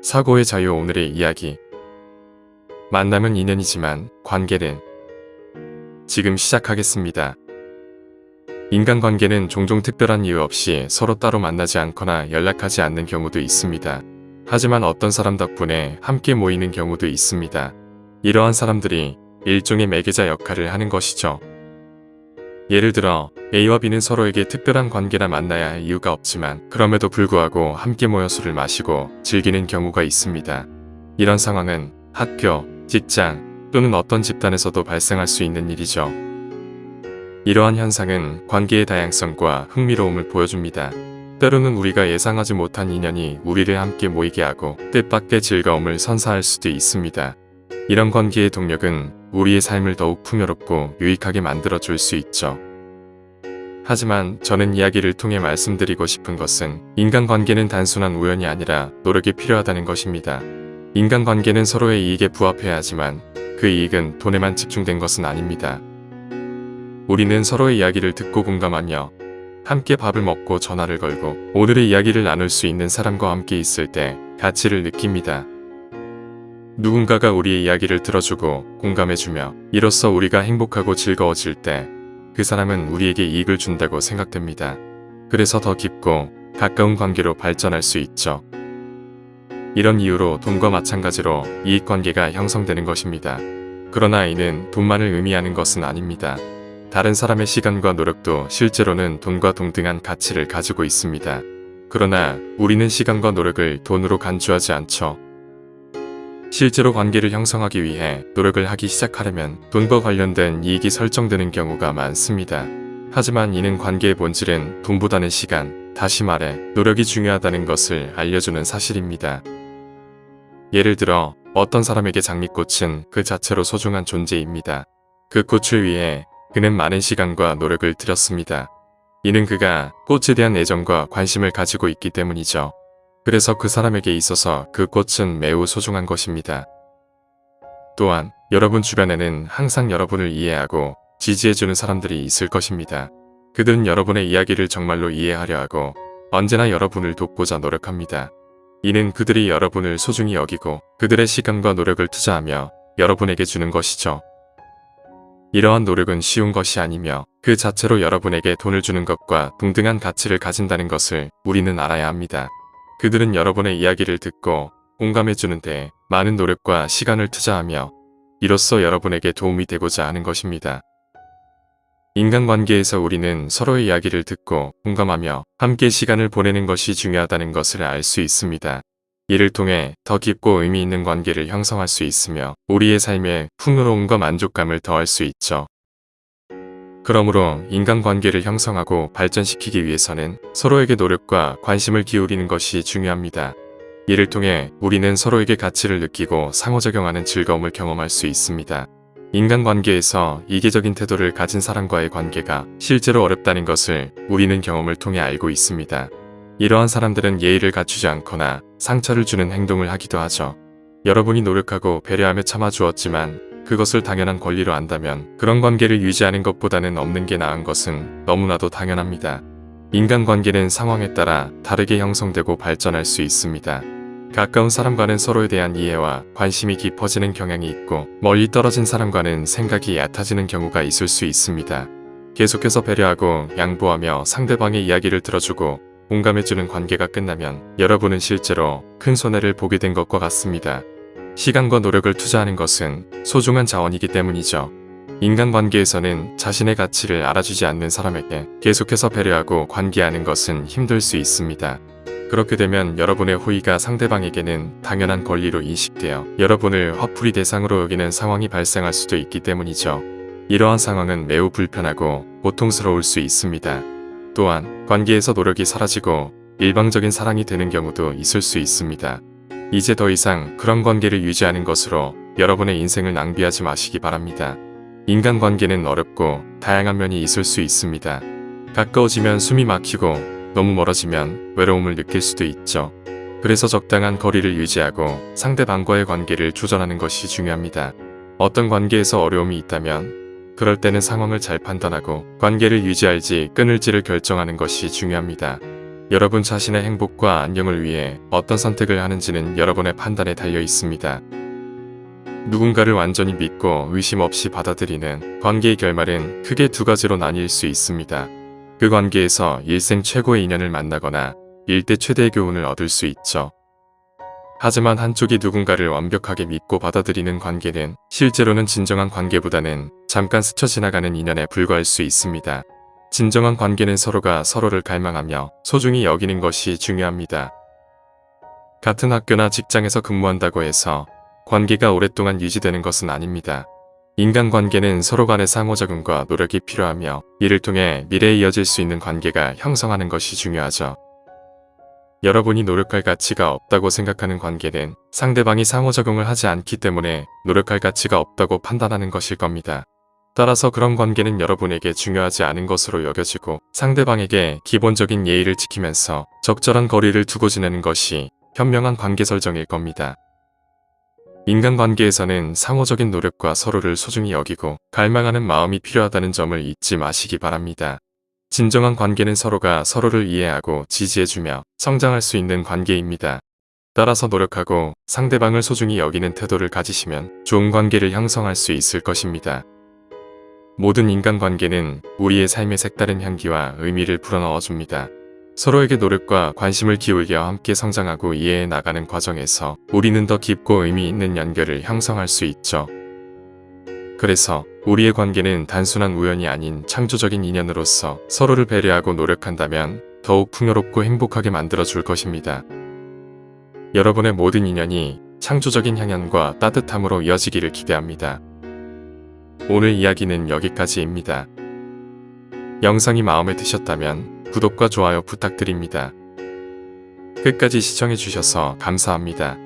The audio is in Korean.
사고의 자유. 오늘의 이야기. 만남은 인연이지만 관계는 지금 시작하겠습니다. 인간관계는 종종 특별한 이유 없이 서로 따로 만나지 않거나 연락하지 않는 경우도 있습니다. 하지만 어떤 사람 덕분에 함께 모이는 경우도 있습니다. 이러한 사람들이 일종의 매개자 역할을 하는 것이죠. 예를 들어 A와 B는 서로에게 특별한 관계나 만나야 할 이유가 없지만 그럼에도 불구하고 함께 모여 술을 마시고 즐기는 경우가 있습니다. 이런 상황은 학교, 직장 또는 어떤 집단에서도 발생할 수 있는 일이죠. 이러한 현상은 관계의 다양성과 흥미로움을 보여줍니다. 때로는 우리가 예상하지 못한 인연이 우리를 함께 모이게 하고 뜻밖의 즐거움을 선사할 수도 있습니다. 이런 관계의 동력은 우리의 삶을 더욱 풍요롭고 유익하게 만들어줄 수 있죠. 하지만 저는 이야기를 통해 말씀드리고 싶은 것은 인간관계는 단순한 우연이 아니라 노력이 필요하다는 것입니다. 인간관계는 서로의 이익에 부합해야 하지만 그 이익은 돈에만 집중된 것은 아닙니다. 우리는 서로의 이야기를 듣고 공감하며 함께 밥을 먹고 전화를 걸고 오늘의 이야기를 나눌 수 있는 사람과 함께 있을 때 가치를 느낍니다. 누군가가 우리의 이야기를 들어주고 공감해주며 이로써 우리가 행복하고 즐거워질 때 그 사람은 우리에게 이익을 준다고 생각됩니다. 그래서 더 깊고 가까운 관계로 발전할 수 있죠. 이런 이유로 돈과 마찬가지로 이익관계가 형성되는 것입니다. 그러나 이는 돈만을 의미하는 것은 아닙니다. 다른 사람의 시간과 노력도 실제로는 돈과 동등한 가치를 가지고 있습니다. 그러나 우리는 시간과 노력을 돈으로 간주하지 않죠. 실제로 관계를 형성하기 위해 노력을 하기 시작하려면 돈과 관련된 이익이 설정되는 경우가 많습니다. 하지만 이는 관계의 본질은 돈보다는 시간, 다시 말해 노력이 중요하다는 것을 알려주는 사실입니다. 예를 들어 어떤 사람에게 장미꽃은 그 자체로 소중한 존재입니다. 그 꽃을 위해 그는 많은 시간과 노력을 들였습니다. 이는 그가 꽃에 대한 애정과 관심을 가지고 있기 때문이죠. 그래서 그 사람에게 있어서 그 꽃은 매우 소중한 것입니다. 또한 여러분 주변에는 항상 여러분을 이해하고 지지해주는 사람들이 있을 것입니다. 그들은 여러분의 이야기를 정말로 이해하려 하고 언제나 여러분을 돕고자 노력합니다. 이는 그들이 여러분을 소중히 여기고 그들의 시간과 노력을 투자하며 여러분에게 주는 것이죠. 이러한 노력은 쉬운 것이 아니며 그 자체로 여러분에게 돈을 주는 것과 동등한 가치를 가진다는 것을 우리는 알아야 합니다. 그들은 여러분의 이야기를 듣고 공감해주는 데 많은 노력과 시간을 투자하며 이로써 여러분에게 도움이 되고자 하는 것입니다. 인간관계에서 우리는 서로의 이야기를 듣고 공감하며 함께 시간을 보내는 것이 중요하다는 것을 알 수 있습니다. 이를 통해 더 깊고 의미 있는 관계를 형성할 수 있으며 우리의 삶에 풍요로움과 만족감을 더할 수 있죠. 그러므로 인간관계를 형성하고 발전시키기 위해서는 서로에게 노력과 관심을 기울이는 것이 중요합니다. 이를 통해 우리는 서로에게 가치를 느끼고 상호작용하는 즐거움을 경험할 수 있습니다. 인간관계에서 이기적인 태도를 가진 사람과의 관계가 실제로 어렵다는 것을 우리는 경험을 통해 알고 있습니다. 이러한 사람들은 예의를 갖추지 않거나 상처를 주는 행동을 하기도 하죠. 여러분이 노력하고 배려하며 참아주었지만 그것을 당연한 권리로 안다면 그런 관계를 유지하는 것보다는 없는 게 나은 것은 너무나도 당연합니다. 인간관계는 상황에 따라 다르게 형성되고 발전할 수 있습니다. 가까운 사람과는 서로에 대한 이해와 관심이 깊어지는 경향이 있고 멀리 떨어진 사람과는 생각이 얕아지는 경우가 있을 수 있습니다. 계속해서 배려하고 양보하며 상대방의 이야기를 들어주고 공감해주는 관계가 끝나면 여러분은 실제로 큰 손해를 보게 된 것과 같습니다. 시간과 노력을 투자하는 것은 소중한 자원이기 때문이죠. 인간관계에서는 자신의 가치를 알아주지 않는 사람에게 계속해서 배려하고 관계하는 것은 힘들 수 있습니다. 그렇게 되면 여러분의 호의가 상대방에게는 당연한 권리로 인식되어 여러분을 화풀이 대상으로 여기는 상황이 발생할 수도 있기 때문이죠. 이러한 상황은 매우 불편하고 고통스러울 수 있습니다. 또한 관계에서 노력이 사라지고 일방적인 사랑이 되는 경우도 있을 수 있습니다. 이제 더 이상 그런 관계를 유지하는 것으로 여러분의 인생을 낭비하지 마시기 바랍니다. 인간관계는 어렵고 다양한 면이 있을 수 있습니다. 가까워지면 숨이 막히고 너무 멀어지면 외로움을 느낄 수도 있죠. 그래서 적당한 거리를 유지하고 상대방과의 관계를 조절하는 것이 중요합니다. 어떤 관계에서 어려움이 있다면 그럴 때는 상황을 잘 판단하고 관계를 유지할지 끊을지를 결정하는 것이 중요합니다. 여러분 자신의 행복과 안녕을 위해 어떤 선택을 하는지는 여러분의 판단에 달려 있습니다. 누군가를 완전히 믿고 의심 없이 받아들이는 관계의 결말은 크게 두 가지로 나뉠 수 있습니다. 그 관계에서 일생 최고의 인연을 만나거나 일대 최대의 교훈을 얻을 수 있죠. 하지만 한쪽이 누군가를 완벽하게 믿고 받아들이는 관계는 실제로는 진정한 관계보다는 잠깐 스쳐 지나가는 인연에 불과할 수 있습니다. 진정한 관계는 서로가 서로를 갈망하며 소중히 여기는 것이 중요합니다. 같은 학교나 직장에서 근무한다고 해서 관계가 오랫동안 유지되는 것은 아닙니다. 인간관계는 서로 간의 상호작용과 노력이 필요하며 이를 통해 미래에 이어질 수 있는 관계가 형성하는 것이 중요하죠. 여러분이 노력할 가치가 없다고 생각하는 관계는 상대방이 상호작용을 하지 않기 때문에 노력할 가치가 없다고 판단하는 것일 겁니다. 따라서 그런 관계는 여러분에게 중요하지 않은 것으로 여겨지고 상대방에게 기본적인 예의를 지키면서 적절한 거리를 두고 지내는 것이 현명한 관계 설정일 겁니다. 인간관계에서는 상호적인 노력과 서로를 소중히 여기고 갈망하는 마음이 필요하다는 점을 잊지 마시기 바랍니다. 진정한 관계는 서로가 서로를 이해하고 지지해주며 성장할 수 있는 관계입니다. 따라서 노력하고 상대방을 소중히 여기는 태도를 가지시면 좋은 관계를 형성할 수 있을 것입니다. 모든 인간관계는 우리의 삶의 색다른 향기와 의미를 불어넣어줍니다. 서로에게 노력과 관심을 기울여 함께 성장하고 이해해 나가는 과정에서 우리는 더 깊고 의미 있는 연결을 형성할 수 있죠. 그래서 우리의 관계는 단순한 우연이 아닌 창조적인 인연으로서 서로를 배려하고 노력한다면 더욱 풍요롭고 행복하게 만들어줄 것입니다. 여러분의 모든 인연이 창조적인 향연과 따뜻함으로 이어지기를 기대합니다. 오늘 이야기는 여기까지입니다. 영상이 마음에 드셨다면 구독과 좋아요 부탁드립니다. 끝까지 시청해주셔서 감사합니다.